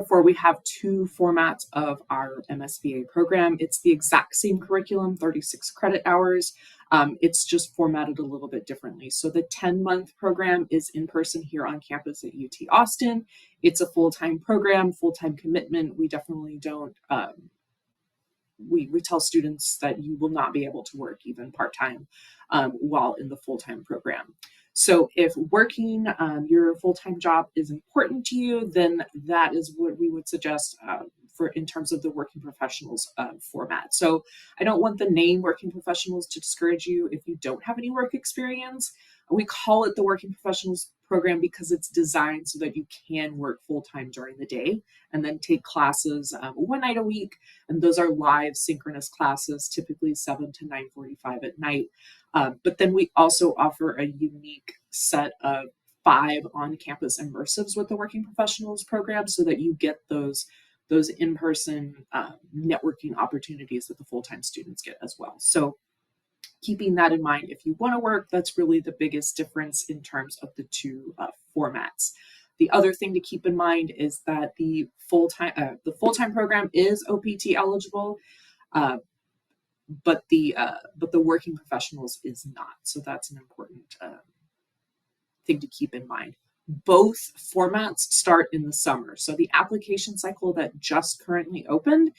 Therefore, we have two formats of our MSBA program. It's the exact same curriculum, 36 credit hours. It's just formatted a little bit differently. So the 10-month program is in person here on campus at UT Austin. It's a full-time program, full-time commitment. We definitely don't, we tell students that you will not be able to work even part-time while in the full-time program. So if working your full-time job is important to you, then that is what we would suggest for in terms of the working professionals format. So I don't want the name working professionals to discourage you if you don't have any work experience. We call it the working professionals program because it's designed so that you can work full-time during the day and then take classes one night a week. And those are live synchronous classes, typically 7 to 9:45 at night. But then we also offer a unique set of 5 on-campus immersives with the Working Professionals program so that you get those in-person networking opportunities that the full-time students get as well. So keeping that in mind, if you want to work, that's really the biggest difference in terms of the two formats. The other thing to keep in mind is that the full-time program is OPT eligible, but the working professionals is not. So that's an important thing to keep in mind. Both formats start in the summer. So the application cycle that just currently opened,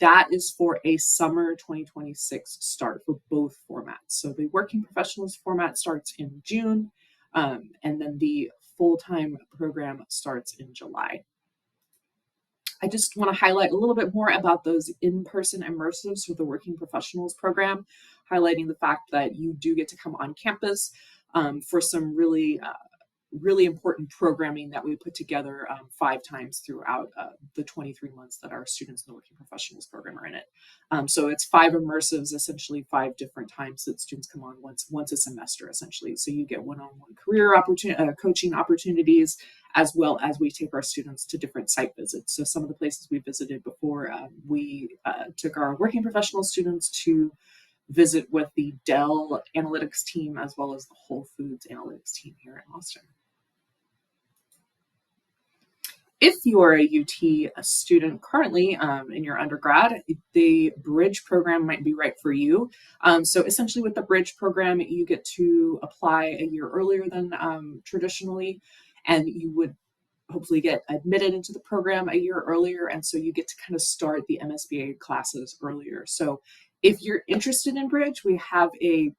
that is for a summer 2026 start for both formats. So the working professionals format starts in June, and then the full-time program starts in July. I just want to highlight a little bit more about those in-person immersives for the Working Professionals program, highlighting the fact that you do get to come on campus for some really important programming that we put together 5 times throughout the 23 months that our students in the Working Professionals program are in it. So it's 5 immersives, essentially 5 different times that students come on once a semester, essentially. So you get one-on-one career coaching opportunities, as well as we take our students to different site visits. So some of the places we visited before, we took our Working Professional students to visit with the Dell analytics team as well as the Whole Foods analytics team here in Austin. If you are a UT student currently in your undergrad, the Bridge program might be right for you. So essentially with the Bridge program, you get to apply a year earlier than traditionally, and you would hopefully get admitted into the program a year earlier. And so you get to kind of start the MSBA classes earlier. So if you're interested in Bridge, we have a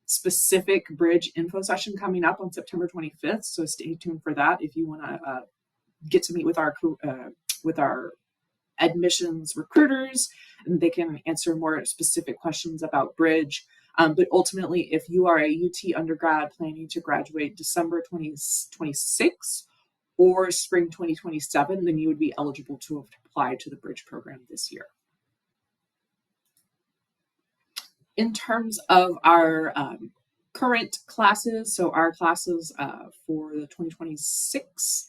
specific Bridge info session coming up on September 25th. So stay tuned for that if you want to get to meet with our admissions recruiters, and they can answer more specific questions about Bridge. But ultimately, if you are a UT undergrad planning to graduate December 2026 or spring 2027, then you would be eligible to apply to the Bridge program this year. In terms of our current classes, so our classes for the 2026,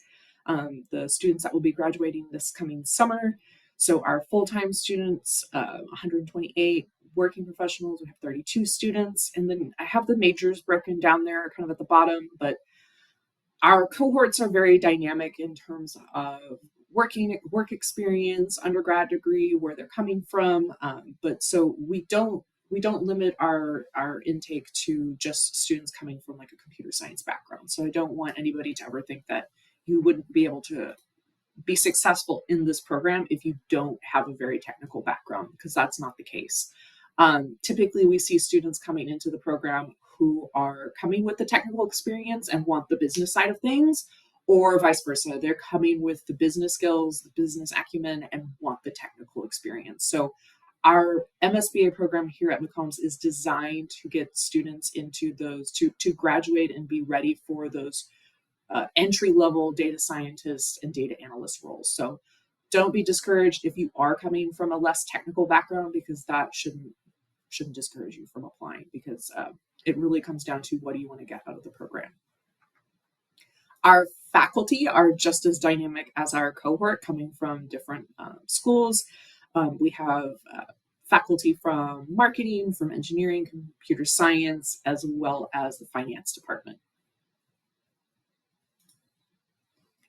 the students that will be graduating this coming summer. So our full-time students, 128, working professionals, we have 32 students. And then I have the majors broken down there kind of at the bottom, but our cohorts are very dynamic in terms of work experience, undergrad degree, where they're coming from. But so we don't limit our intake to just students coming from like a computer science background. So I don't want anybody to ever think that you wouldn't be able to be successful in this program if you don't have a very technical background, because that's not the case. Typically, we see students coming into the program who are coming with the technical experience and want the business side of things, or vice versa. They're coming with the business skills, the business acumen, and want the technical experience. So our MSBA program here at McCombs is designed to get students into those, to graduate and be ready for those entry-level data scientists and data analyst roles. So don't be discouraged if you are coming from a less technical background, because that shouldn't discourage you from applying, because it really comes down to what do you want to get out of the program. Our faculty are just as dynamic as our cohort, coming from different schools. We have faculty from marketing, from engineering, computer science, as well as the finance department.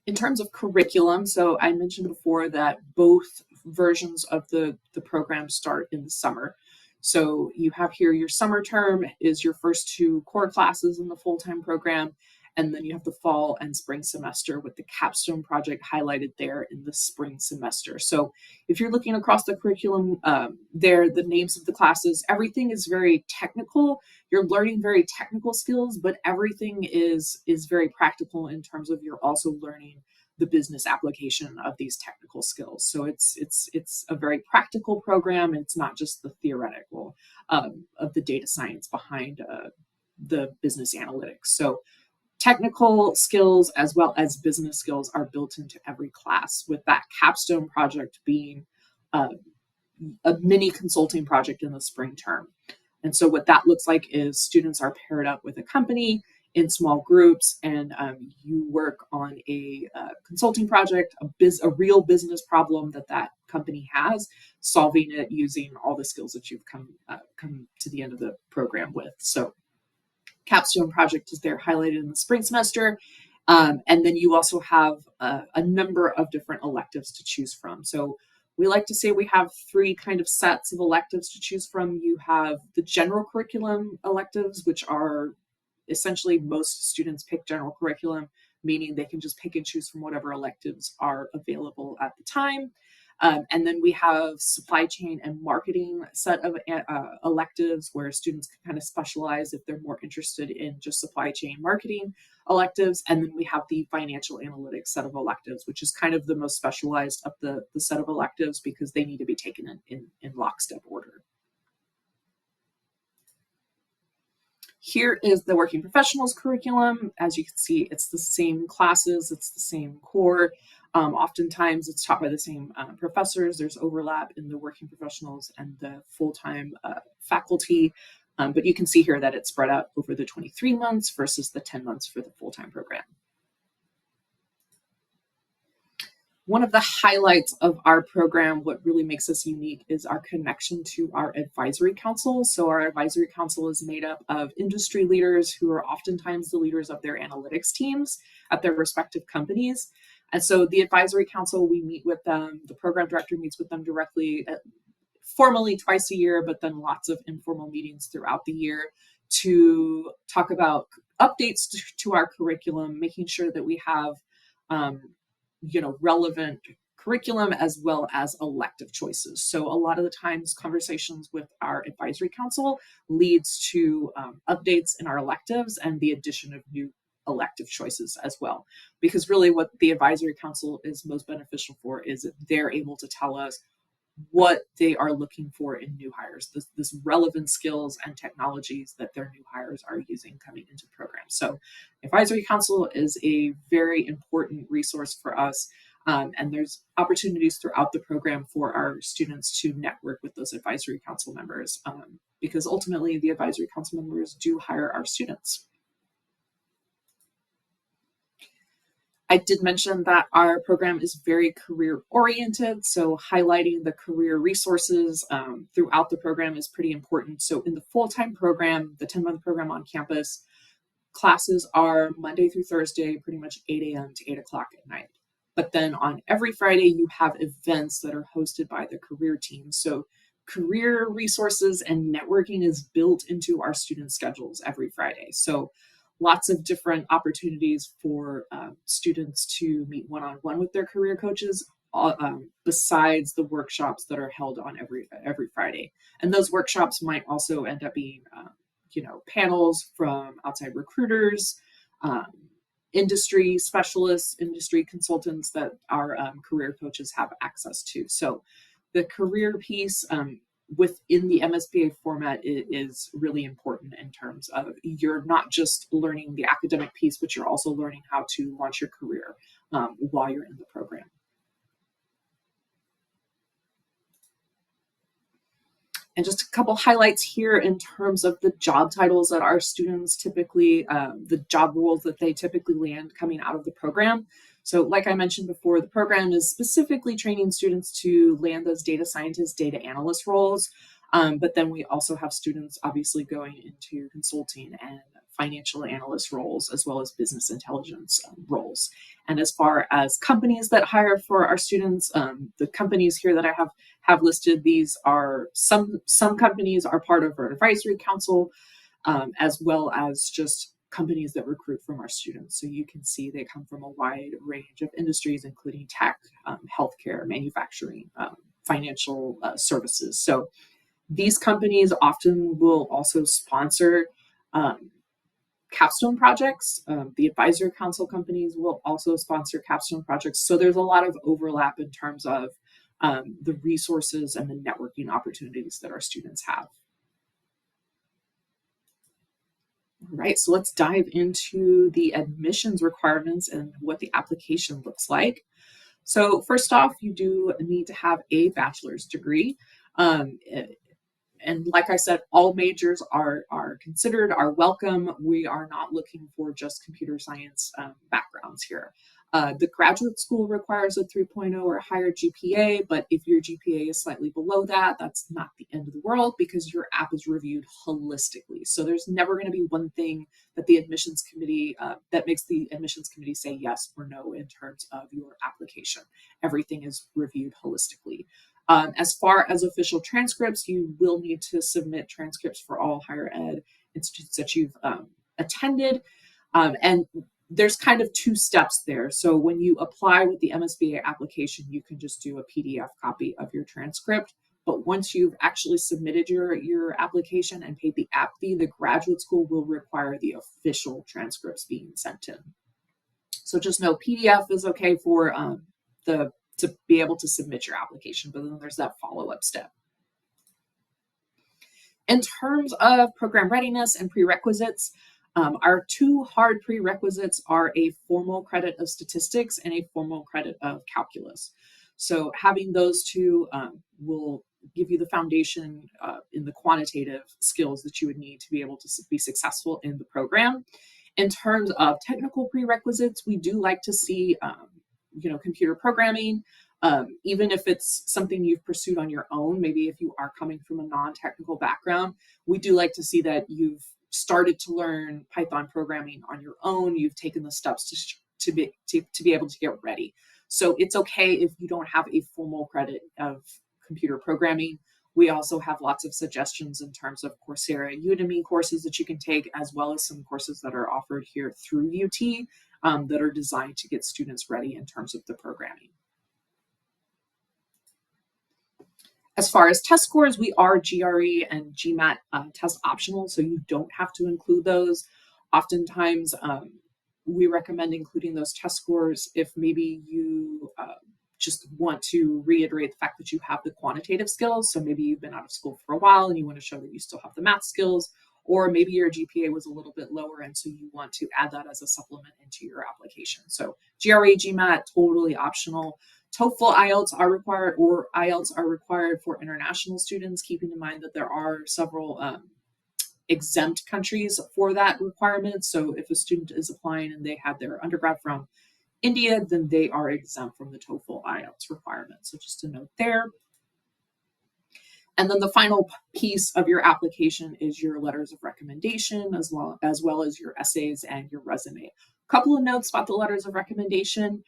In terms of curriculum, so I mentioned before that both versions of the program start in the summer. So you have here your summer term is your first two core classes in the full-time program, and then you have the fall and spring semester with the capstone project highlighted there in the spring semester. So if you're looking across the curriculum, there, the names of the classes, everything is very technical. You're learning very technical skills, but everything is very practical in terms of you're also learning the business application of these technical skills. So it's a very practical program. It's not just the theoretical of the data science behind the business analytics. So technical skills as well as business skills are built into every class, with that capstone project being uh, a mini consulting project in the spring term. And so what that looks like is students are paired up with a company in small groups, and you work on a consulting project, a real business problem that company has, solving it using all the skills that you've come to the end of the program with. So capstone project is there highlighted in the spring semester. And then you also have a number of different electives to choose from. So we like to say we have three kind of sets of electives to choose from. You have the general curriculum electives, which are essentially most students pick general curriculum, meaning they can just pick and choose from whatever electives are available at the time. And then we have supply chain and marketing set of electives where students can kind of specialize if they're more interested in just supply chain marketing electives. And then we have the financial analytics set of electives, which is kind of the most specialized of the set of electives because they need to be taken in lockstep order. Here is the working professionals curriculum. As you can see, it's the same classes, it's the same core. Oftentimes it's taught by the same professors. There's overlap in the working professionals and the full-time faculty. But you can see here that it's spread out over the 23 months versus the 10 months for the full-time program. One of the highlights of our program, what really makes us unique, is our connection to our advisory council. So our advisory council is made up of industry leaders who are oftentimes the leaders of their analytics teams at their respective companies. And so the advisory council, we meet with them, the program director meets with them directly, formally twice a year, but then lots of informal meetings throughout the year to talk about updates to our curriculum, making sure that we have relevant curriculum as well as elective choices. So a lot of the times conversations with our advisory council leads to updates in our electives and the addition of new elective choices as well. Because really what the advisory council is most beneficial for is that they're able to tell us what they are looking for in new hires, this relevant skills and technologies that their new hires are using coming into programs. So advisory council is a very important resource for us. And there's opportunities throughout the program for our students to network with those advisory council members because ultimately the advisory council members do hire our students. I did mention that our program is very career oriented, so highlighting the career resources throughout the program is pretty important. So in the full-time program, the 10-month program on campus, classes are Monday through Thursday, pretty much 8 a.m. to 8 o'clock at night. But then on every Friday, you have events that are hosted by the career team. So career resources and networking is built into our student schedules every Friday. So lots of different opportunities for students to meet one-on-one with their career coaches besides the workshops that are held on every Friday. And those workshops might also end up being panels from outside recruiters, industry specialists, industry consultants that our career coaches have access to. So the career piece within the MSBA format is really important in terms of you're not just learning the academic piece, but you're also learning how to launch your career while you're in the program. And just a couple highlights here in terms of the job titles that our students typically, the job roles that they typically land coming out of the program. So like I mentioned before, the program is specifically training students to land those data scientist, data analyst roles. But then we also have students obviously going into consulting and financial analyst roles, as well as business intelligence roles. And as far as companies that hire for our students, the companies here that I have listed, these are some companies are part of our advisory council, as well as just companies that recruit from our students. So you can see they come from a wide range of industries, including tech, healthcare, manufacturing, financial services. So these companies often will also sponsor capstone projects. The advisory council companies will also sponsor capstone projects. So there's a lot of overlap in terms of the resources and the networking opportunities that our students have. All right, so let's dive into the admissions requirements and what the application looks like. So first off, you do need to have a bachelor's degree. Um, and like I said, all majors are considered, are welcome. We are not looking for just computer science backgrounds here. The graduate school requires a 3.0 or higher GPA, but if your GPA is slightly below that, that's not the end of the world because your app is reviewed holistically. So there's never going to be one thing that the admissions committee that makes the admissions committee say yes or no in terms of your application. Everything is reviewed holistically. As far as official transcripts, you will need to submit transcripts for all higher ed institutes that you've attended. And there's kind of two steps there. So when you apply with the MSBA application, you can just do a PDF copy of your transcript. But once you've actually submitted your application and paid the app fee, the graduate school will require the official transcripts being sent in. So just know PDF is okay for to be able to submit your application, but then there's that follow-up step. In terms of program readiness and prerequisites, our two hard prerequisites are a formal credit of statistics and a formal credit of calculus. So having those two will give you the foundation in the quantitative skills that you would need to be able to be successful in the program. In terms of technical prerequisites, we do like to see computer programming, even if it's something you've pursued on your own. Maybe if you are coming from a non-technical background, we do like to see that you've started to learn Python programming on your own. You've taken the steps to be able to get ready. So it's okay if you don't have a formal credit of computer programming. We also have lots of suggestions in terms of Coursera, Udemy courses that you can take, as well as some courses that are offered here through UT that are designed to get students ready in terms of the programming. As far as test scores, we are GRE and GMAT test optional, so you don't have to include those. Oftentimes, we recommend including those test scores if maybe you just want to reiterate the fact that you have the quantitative skills. So maybe you've been out of school for a while and you want to show that you still have the math skills, or maybe your GPA was a little bit lower and so you want to add that as a supplement into your application. So GRE, GMAT, totally optional. TOEFL, IELTS are required, or IELTS are required for international students, keeping in mind that there are several exempt countries for that requirement. So if a student is applying and they have their undergrad from India, then they are exempt from the TOEFL IELTS requirement. So just a note there. And then the final piece of your application is your letters of recommendation, as well as your essays and your resume. A couple of notes about the letters of recommendation.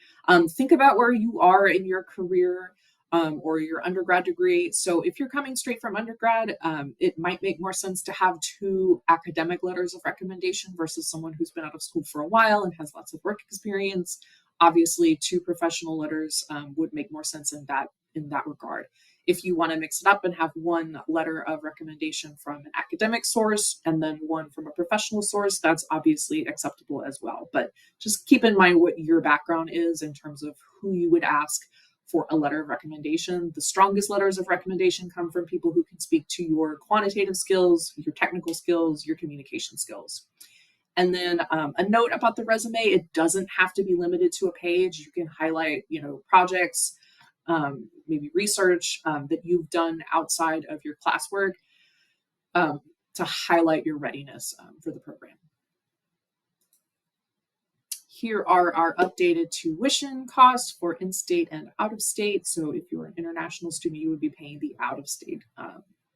Think about where you are in your career or your undergrad degree. So if you're coming straight from undergrad, it might make more sense to have two academic letters of recommendation versus someone who's been out of school for a while and has lots of work experience. Obviously, two professional letters would make more sense in that regard. If you want to mix it up and have one letter of recommendation from an academic source and then one from a professional source, that's obviously acceptable as well. But just keep in mind what your background is in terms of who you would ask for a letter of recommendation. The strongest letters of recommendation come from people who can speak to your quantitative skills, your technical skills, your communication skills. And then a note about the resume, it doesn't have to be limited to a page. You can highlight, projects, maybe research that you've done outside of your classwork to highlight your readiness for the program. Here are our updated tuition costs for in-state and out-of-state. So if you're an international student, you would be paying the out-of-state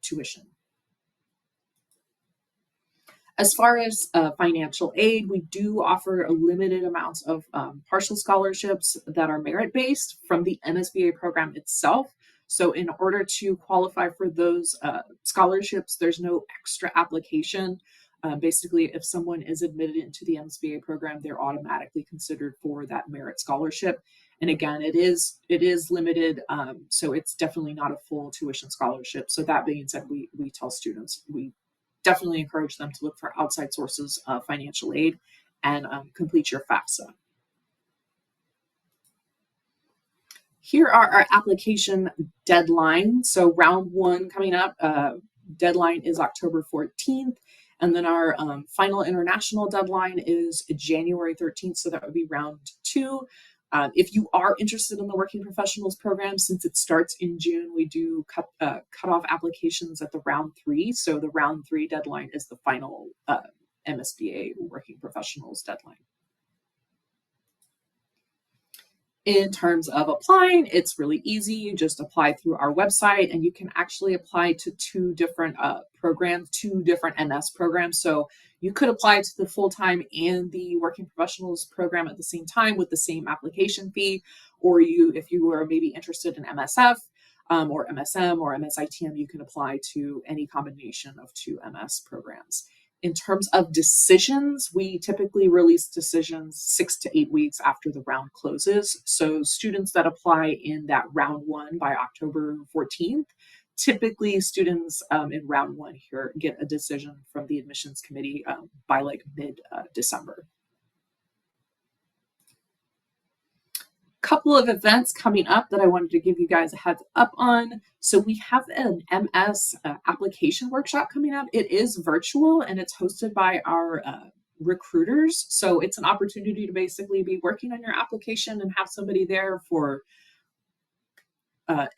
tuition. As far as financial aid, we do offer a limited amounts of partial scholarships that are merit based from the MSBA program itself. So, in order to qualify for those scholarships, there's no extra application. Basically, if someone is admitted into the MSBA program, they're automatically considered for that merit scholarship. And again, it is limited, so it's definitely not a full tuition scholarship. So that being said, we tell students we definitely encourage them to look for outside sources of financial aid and complete your FAFSA. Here are our application deadlines. So round one coming up, deadline is October 14th. And then our final international deadline is January 13th. So that would be round two. If you are interested in the Working Professionals program, since it starts in June, we do cut off applications at the round three. So the round three deadline is the final MSBA Working Professionals deadline. In terms of applying, it's really easy. You just apply through our website, and you can actually apply to two different programs, two different MS programs. So you could apply to the full-time and the Working Professionals program at the same time with the same application fee, or if you were maybe interested in MSF or MSM or MSITM, you can apply to any combination of two MS programs. In terms of decisions, we typically release decisions 6 to 8 weeks after the round closes. So students that apply in that round one by October 14th, typically students in round one here get a decision from the admissions committee by like mid-December. Couple of events coming up that I wanted to give you guys a heads up on. So we have an MS application workshop coming up. It is virtual and it's hosted by our recruiters. So it's an opportunity to basically be working on your application and have somebody there for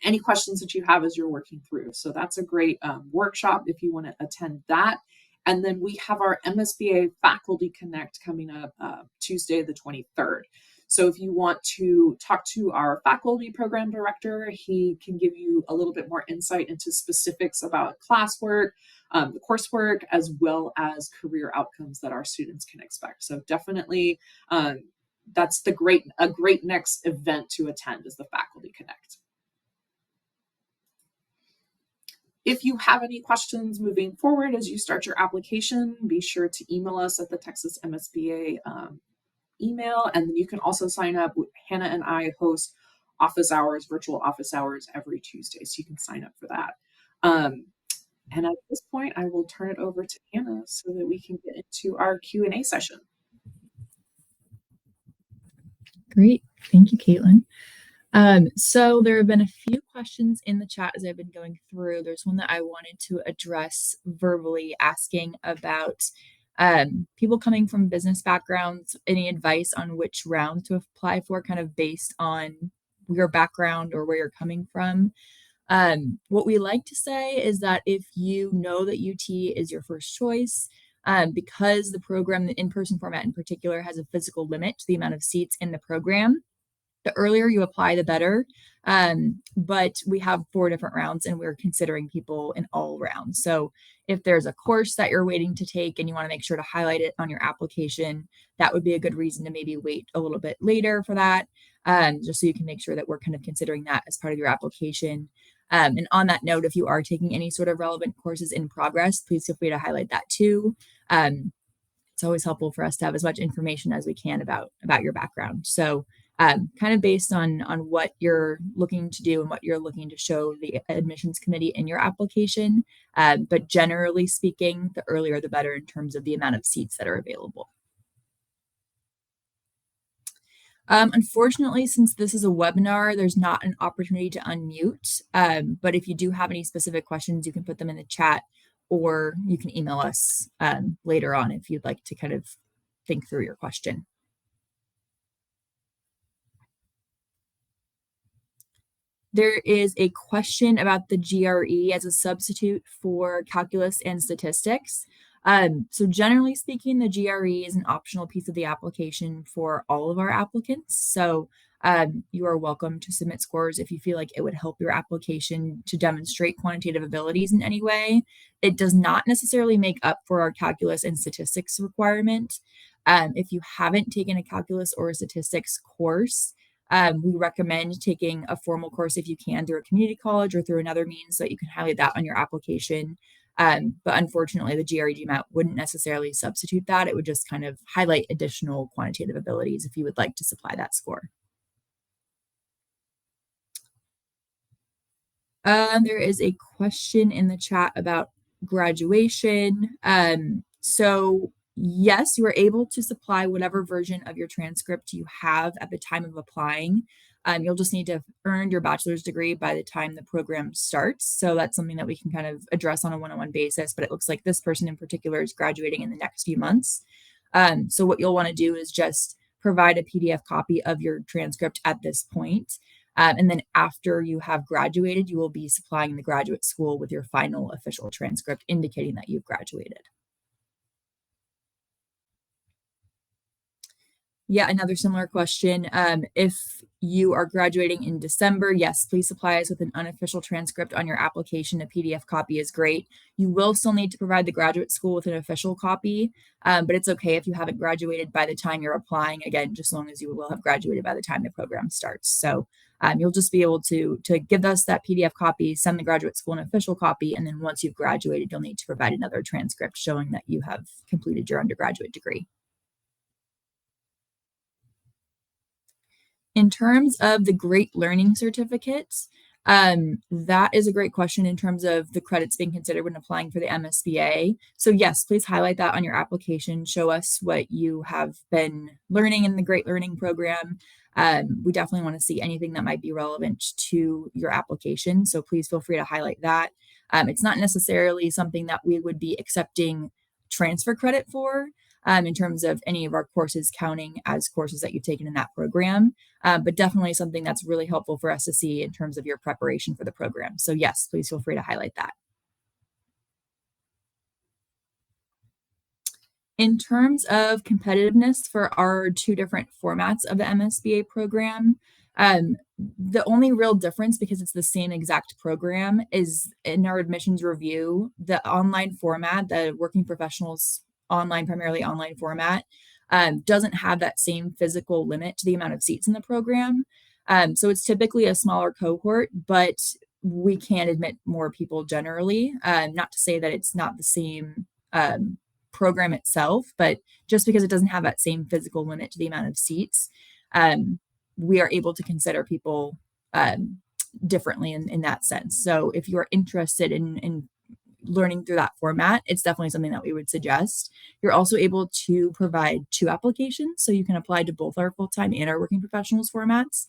any questions that you have as you're working through. So that's a great workshop if you want to attend that. And then we have our MSBA Faculty Connect coming up Tuesday, the 23rd. So if you want to talk to our faculty program director, he can give you a little bit more insight into specifics about classwork, the coursework, as well as career outcomes that our students can expect. So definitely that's a great next event to attend is the Faculty Connect. If you have any questions moving forward as you start your application, be sure to email us at the Texas MSBA email, and then you can also sign up. Hannah and I host office hours, virtual office hours every Tuesday, so you can sign up for that. And at this point, I will turn it over to Hannah so that we can get into our Q&A session. Great. Thank you, Caitlin. So there have been a few questions in the chat as I've been going through. There's one that I wanted to address verbally, asking about people coming from business backgrounds, any advice on which round to apply for, kind of based on your background or where you're coming from. What we like to say is that if you know that UT is your first choice, because the program, the in-person format in particular, has a physical limit to the amount of seats in the program, the earlier you apply, the better. But we have 4 different rounds and we're considering people in all rounds. So if there's a course that you're waiting to take and you want to make sure to highlight it on your application, that would be a good reason to maybe wait a little bit later for that, just so you can make sure that we're kind of considering that as part of your application. And on that note, if you are taking any sort of relevant courses in progress, please feel free to highlight that too. It's always helpful for us to have as much information as we can about your background. So kind of based on what you're looking to do and what you're looking to show the admissions committee in your application. But generally speaking, the earlier the better in terms of the amount of seats that are available. Unfortunately, since this is a webinar, there's not an opportunity to unmute. But if you do have any specific questions, you can put them in the chat, or you can email us later on if you'd like to kind of think through your question. There is a question about the GRE as a substitute for calculus and statistics. So generally speaking, the GRE is an optional piece of the application for all of our applicants. So you are welcome to submit scores if you feel like it would help your application to demonstrate quantitative abilities in any way. It does not necessarily make up for our calculus and statistics requirement. If you haven't taken a calculus or a statistics course, we recommend taking a formal course if you can through a community college or through another means so that you can highlight that on your application. But unfortunately, the GRE GMAT wouldn't necessarily substitute that. It would just kind of highlight additional quantitative abilities if you would like to supply that score. There is a question in the chat about graduation. So yes, you are able to supply whatever version of your transcript you have at the time of applying. You'll just need to have earned your bachelor's degree by the time the program starts. So that's something that we can kind of address on a one-on-one basis, but it looks like this person in particular is graduating in the next few months. So what you'll want to do is just provide a PDF copy of your transcript at this point. And then after you have graduated, you will be supplying the graduate school with your final official transcript indicating that you've graduated. Yeah, another similar question. If you are graduating in December, yes, please supply us with an unofficial transcript on your application. A PDF copy is great. You will still need to provide the graduate school with an official copy, but it's okay if you haven't graduated by the time you're applying, again, just as long as you will have graduated by the time the program starts. So you'll just be able to give us that PDF copy, send the graduate school an official copy, and then once you've graduated, you'll need to provide another transcript showing that you have completed your undergraduate degree. In terms of the Great Learning Certificates, that is a great question in terms of the credits being considered when applying for the MSBA. So yes, please highlight that on your application. Show us what you have been learning in the Great Learning Program. We definitely want to see anything that might be relevant to your application. So please feel free to highlight that. It's not necessarily something that we would be accepting transfer credit for in terms of any of our courses counting as courses that you've taken in that program. But definitely something that's really helpful for us to see in terms of your preparation for the program. So yes, please feel free to highlight that. In terms of competitiveness for our two different formats of the MSBA program, the only real difference, because it's the same exact program, is in our admissions review, the online format, the working professionals online, primarily online format, doesn't have that same physical limit to the amount of seats in the program. So it's typically a smaller cohort, but we can admit more people generally. Not to say that it's not the same program itself, but just because it doesn't have that same physical limit to the amount of seats, we are able to consider people differently in that sense. So if you are interested in learning through that format, it's definitely something that we would suggest. You're also able to provide two applications, so you can apply to both our full-time and our working professionals formats,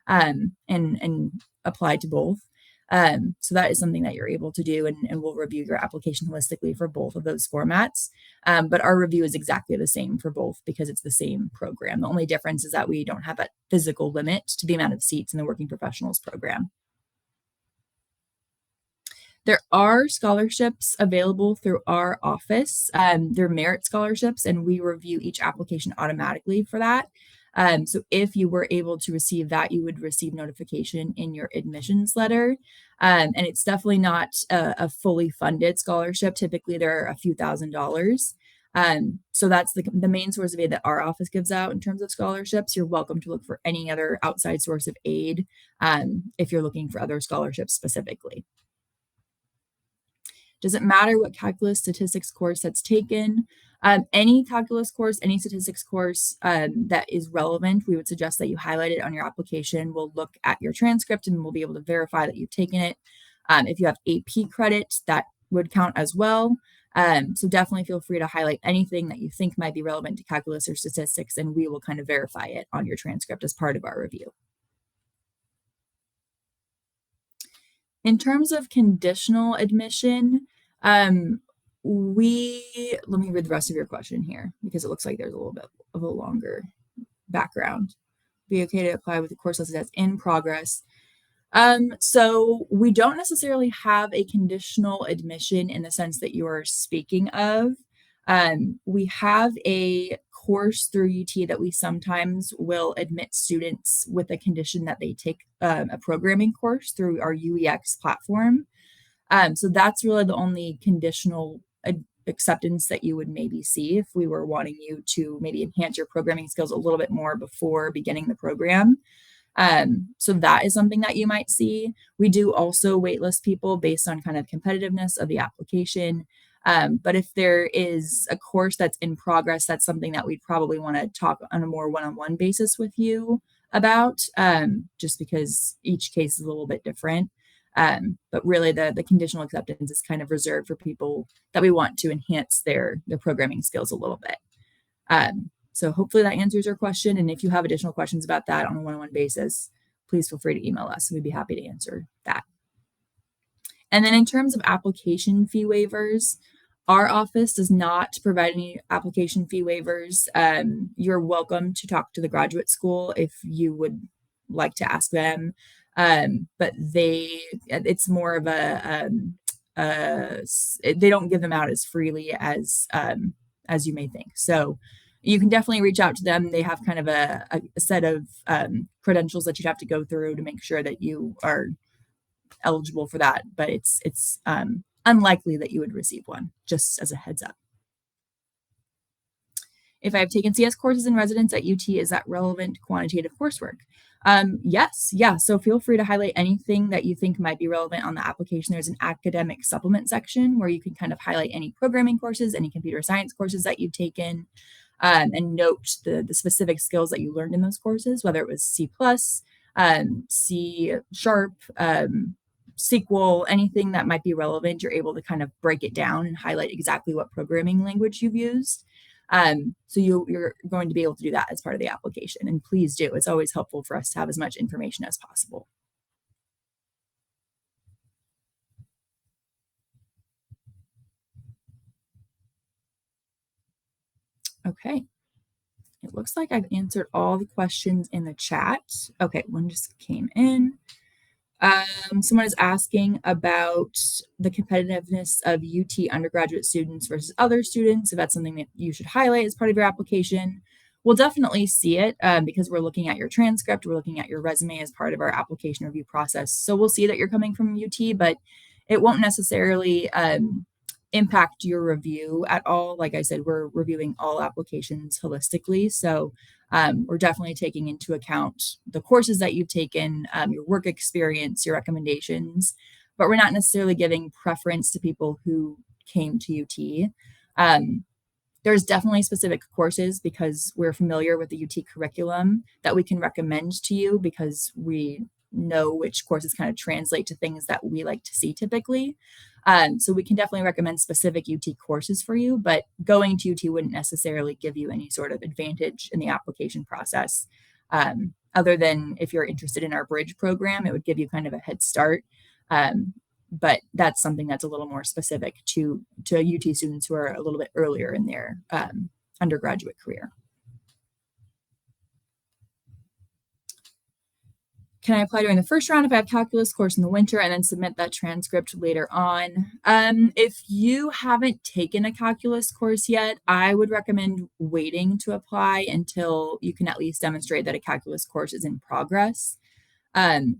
and apply to both. So that is something that you're able to do, and we'll review your application holistically for both of those formats. But our review is exactly the same for both because it's the same program. The only difference is that we don't have that physical limit to the amount of seats in the working professionals program. There are scholarships available through our office. They're merit scholarships, and we review each application automatically for that. So if you were able to receive that, you would receive notification in your admissions letter. And it's definitely not a fully funded scholarship. Typically, there are a few $1,000s. So that's the main source of aid that our office gives out in terms of scholarships. You're welcome to look for any other outside source of aid if you're looking for other scholarships specifically. Does it matter what calculus statistics course that's taken? Any calculus course, any statistics course that is relevant, we would suggest that you highlight it on your application. We'll look at your transcript and we'll be able to verify that you've taken it. If you have AP credit, that would count as well. So definitely feel free to highlight anything that you think might be relevant to calculus or statistics, and we will kind of verify it on your transcript as part of our review. In terms of conditional admission, let me read the rest of your question here because it looks like there's a little bit of a longer background. Be okay to apply with the course listed as in progress. So we don't necessarily have a conditional admission in the sense that you are speaking of. We have a course through UT that we sometimes will admit students with a condition that they take a programming course through our UEX platform. So that's really the only conditional acceptance that you would maybe see if we were wanting you to maybe enhance your programming skills a little bit more before beginning the program. So that is something that you might see. We do also waitlist people based on kind of competitiveness of the application. But if there is a course that's in progress, that's something that we'd probably want to talk on a more one-on-one basis with you about, just because each case is a little bit different. But really the conditional acceptance is kind of reserved for people that we want to enhance their programming skills a little bit. So hopefully that answers your question. And if you have additional questions about that on a one-on-one basis, please feel free to email us. We'd be happy to answer that. And then in terms of application fee waivers, our office does not provide any application fee waivers. You're welcome to talk to the graduate school if you would like to ask them. But it's more of they don't give them out as freely as you may think. So you can definitely reach out to them. They have kind of a set of credentials that you'd have to go through to make sure that you are eligible for that, but it's unlikely that you would receive one, just as a heads up. If I have taken CS courses in residence at UT, is that relevant quantitative coursework? Yes, yeah. So feel free to highlight anything that you think might be relevant on the application. There's an academic supplement section where you can kind of highlight any programming courses, any computer science courses that you've taken, and note the specific skills that you learned in those courses, whether it was C++, C Sharp, SQL, anything that might be relevant. You're able to kind of break it down and highlight exactly what programming language you've used. So you're going to be able to do that as part of the application, and please do. It's always helpful for us to have as much information as possible. Okay. It looks like I've answered all the questions in the chat. Okay, one just came in. Someone is asking about the competitiveness of UT undergraduate students versus other students. If that's something that you should highlight as part of your application, we'll definitely see it because we're looking at your transcript, we're looking at your resume as part of our application review process. So we'll see that you're coming from UT, but it won't necessarily impact your review at all. Like I said, we're reviewing all applications holistically. So we're definitely taking into account the courses that you've taken, your work experience, your recommendations, but we're not necessarily giving preference to people who came to UT. There's definitely specific courses because we're familiar with the UT curriculum that we can recommend to you because we know which courses kind of translate to things that we like to see typically. So we can definitely recommend specific UT courses for you, but going to UT wouldn't necessarily give you any sort of advantage in the application process. Other than if you're interested in our bridge program, it would give you kind of a head start. But that's something that's a little more specific to UT students who are a little bit earlier in their undergraduate career. Can I apply during the first round if I have calculus course in the winter and then submit that transcript later on? If you haven't taken a calculus course yet, I would recommend waiting to apply until you can at least demonstrate that a calculus course is in progress.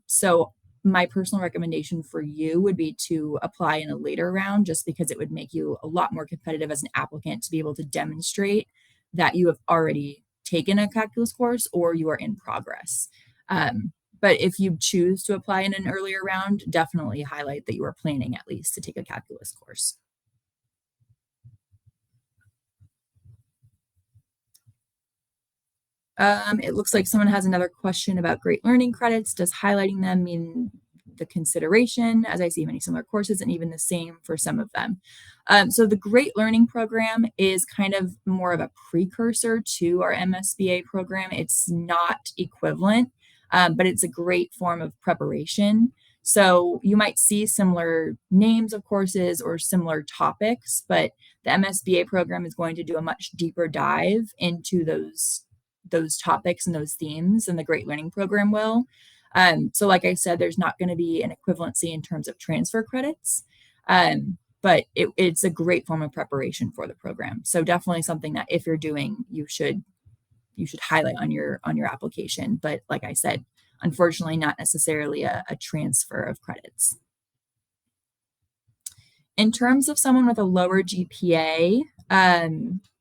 So my personal recommendation for you would be to apply in a later round, just because it would make you a lot more competitive as an applicant to be able to demonstrate that you have already taken a calculus course or you are in progress. But if you choose to apply in an earlier round, definitely highlight that you are planning at least to take a calculus course. It looks like someone has another question about great learning credits. Does highlighting them mean the consideration, as I see many similar courses and even the same for some of them? So the Great Learning Program is kind of more of a precursor to our MSBA program. It's not equivalent, but it's a great form of preparation. So you might see similar names of courses or similar topics, but the MSBA program is going to do a much deeper dive into those topics and those themes than the Great Learning Program will. So like I said, there's not going to be an equivalency in terms of transfer credits. but it's a great form of preparation for the program. So definitely something that if you're doing, you should highlight on your application. But like I said, unfortunately, not necessarily a transfer of credits. In terms of someone with a lower GPA,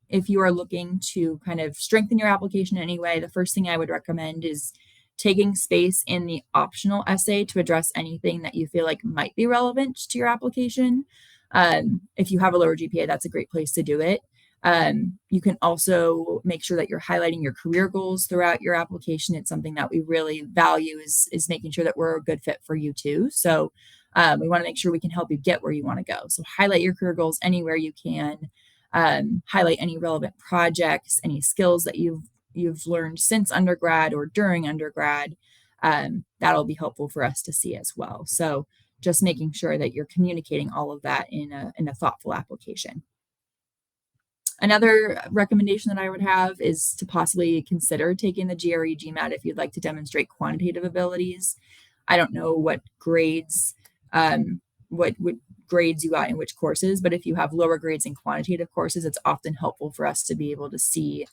if you are looking to kind of strengthen your application in any way, the first thing I would recommend is taking space in the optional essay to address anything that you feel like might be relevant to your application. If you have a lower GPA, that's a great place to do it. You can also make sure that you're highlighting your career goals throughout your application. It's something that we really value is making sure that we're a good fit for you too. So we want to make sure we can help you get where you want to go. So highlight your career goals anywhere you can. Highlight any relevant projects, any skills that you've learned since undergrad or during undergrad. That'll be helpful for us to see as well. So just making sure that you're communicating all of that in a thoughtful application. Another recommendation that I would have is to possibly consider taking the GRE GMAT if you'd like to demonstrate quantitative abilities. I don't know what grades what grades you got in which courses, but if you have lower grades in quantitative courses, it's often helpful for us to be able to see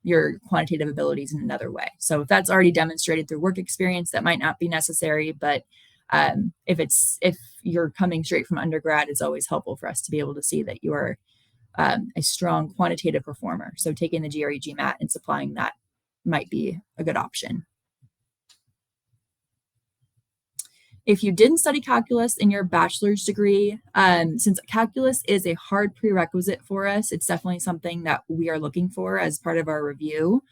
your quantitative abilities in another way. So if that's already demonstrated through work experience, that might not be necessary, but if you're coming straight from undergrad, it's always helpful for us to be able to see that you're a strong quantitative performer. So taking the GRE GMAT and supplying that might be a good option. If you didn't study calculus in your bachelor's degree, since calculus is a hard prerequisite for us, it's definitely something that we are looking for as part of our review.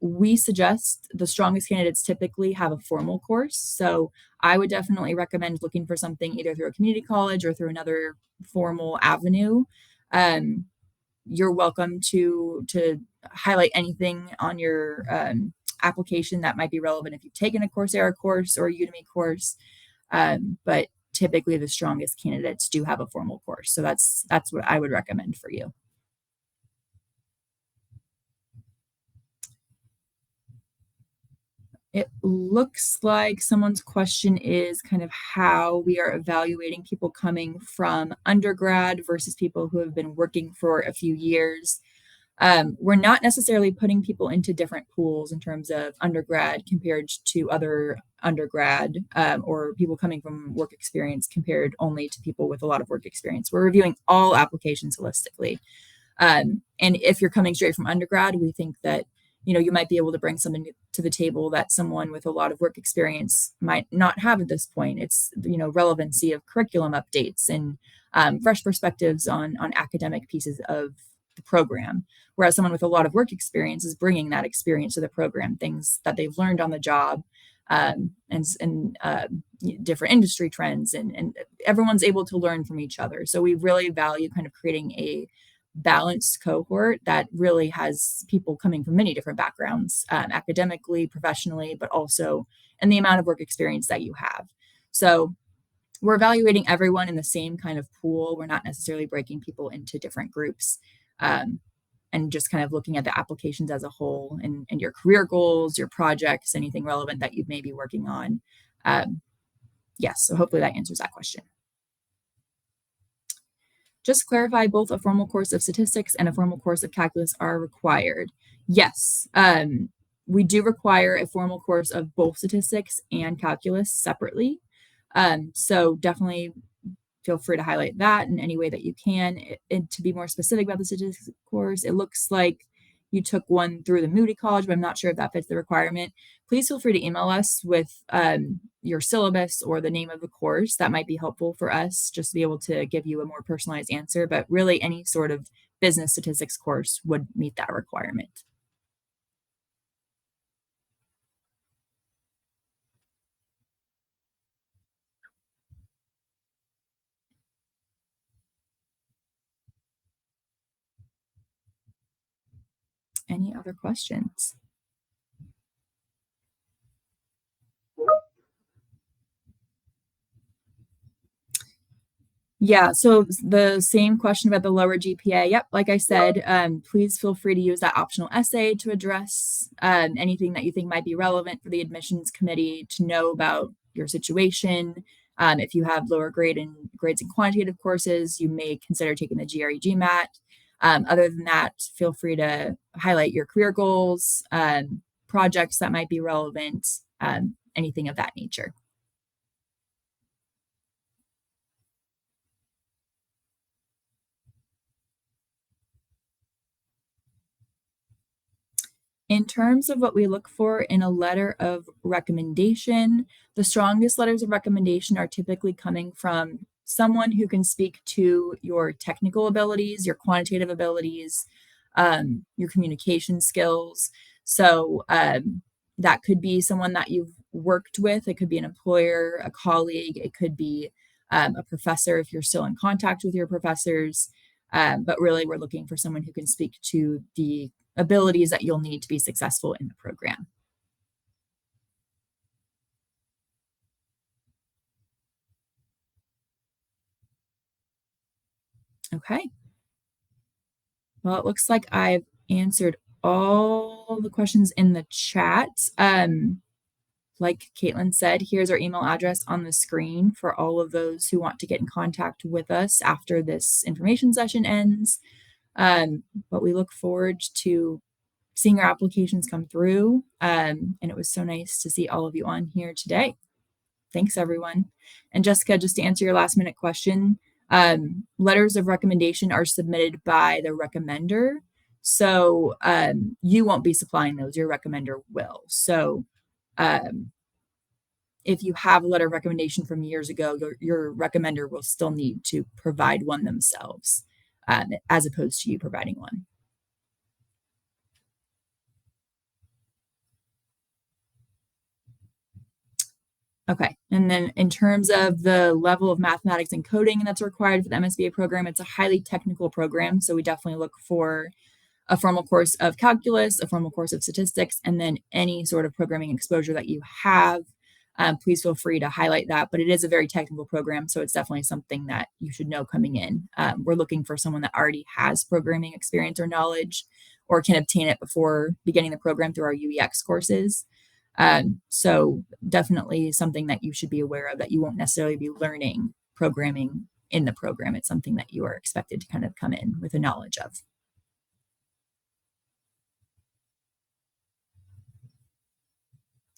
We suggest the strongest candidates typically have a formal course. So I would definitely recommend looking for something either through a community college or through another formal avenue. You're welcome to highlight anything on your application that might be relevant if you've taken a Coursera course or a Udemy course. But typically the strongest candidates do have a formal course. So that's what I would recommend for you. It looks like someone's question is kind of how we are evaluating people coming from undergrad versus people who have been working for a few years. We're not necessarily putting people into different pools in terms of undergrad compared to other undergrad or people coming from work experience compared only to people with a lot of work experience. We're reviewing all applications holistically. And if you're coming straight from undergrad, we think that you might be able to bring something to the table that someone with a lot of work experience might not have at this point. It's relevancy of curriculum updates and fresh perspectives on academic pieces of the program, whereas someone with a lot of work experience is bringing that experience to the program, things that they've learned on the job, and different industry trends, and everyone's able to learn from each other. So we really value kind of creating a balanced cohort that really has people coming from many different backgrounds, academically, professionally, but also in the amount of work experience that you have. So we're evaluating everyone in the same kind of pool. We're not necessarily breaking people into different groups, and just kind of looking at the applications as a whole and your career goals, your projects, anything relevant that you may be working on. Yes, so hopefully that answers that question. Just to clarify, both a formal course of statistics and a formal course of calculus are required. Yes, we do require a formal course of both statistics and calculus separately. So definitely feel free to highlight that in any way that you can. And to be more specific about the statistics course, it looks like you took one through the Moody College, but I'm not sure if that fits the requirement. Please feel free to email us with your syllabus or the name of the course. That might be helpful for us just to be able to give you a more personalized answer. But really, any sort of business statistics course would meet that requirement. Any other questions? Yeah, so the same question about the lower GPA. Yep, like I said, please feel free to use that optional essay to address anything that you think might be relevant for the admissions committee to know about your situation. If you have lower grades in quantitative courses, you may consider taking the GRE GMAT. Other than that, feel free to highlight your career goals, projects that might be relevant, anything of that nature. In terms of what we look for in a letter of recommendation, the strongest letters of recommendation are typically coming from someone who can speak to your technical abilities, your quantitative abilities, your communication skills. So that could be someone that you've worked with, it could be an employer, a colleague, it could be a professor if you're still in contact with your professors. But really, we're looking for someone who can speak to the abilities that you'll need to be successful in the program. Okay. Well, it looks like I've answered all the questions in the chat. Like Caitlin said, here's our email address on the screen for all of those who want to get in contact with us after this information session ends. But we look forward to seeing your applications come through. And it was so nice to see all of you on here today. Thanks, everyone. And Jessica, just to answer your last minute question, letters of recommendation are submitted by the recommender. So you won't be supplying those, your recommender will. So um, if you have a letter of recommendation from years ago, your recommender will still need to provide one themselves, as opposed to you providing one. Okay. And then in terms of the level of mathematics and coding that's required for the MSBA program, it's a highly technical program. So we definitely look for a formal course of calculus, a formal course of statistics, and then any sort of programming exposure that you have. Please feel free to highlight that. But it is a very technical program, so it's definitely something that you should know coming in. We're looking for someone that already has programming experience or knowledge, or can obtain it before beginning the program through our UEX courses. So definitely something that you should be aware of, that you won't necessarily be learning programming in the program. It's something that you are expected to kind of come in with a knowledge of.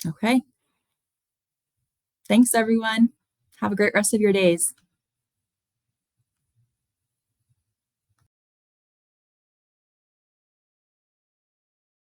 Okay. Thanks, everyone. Have a great rest of your days.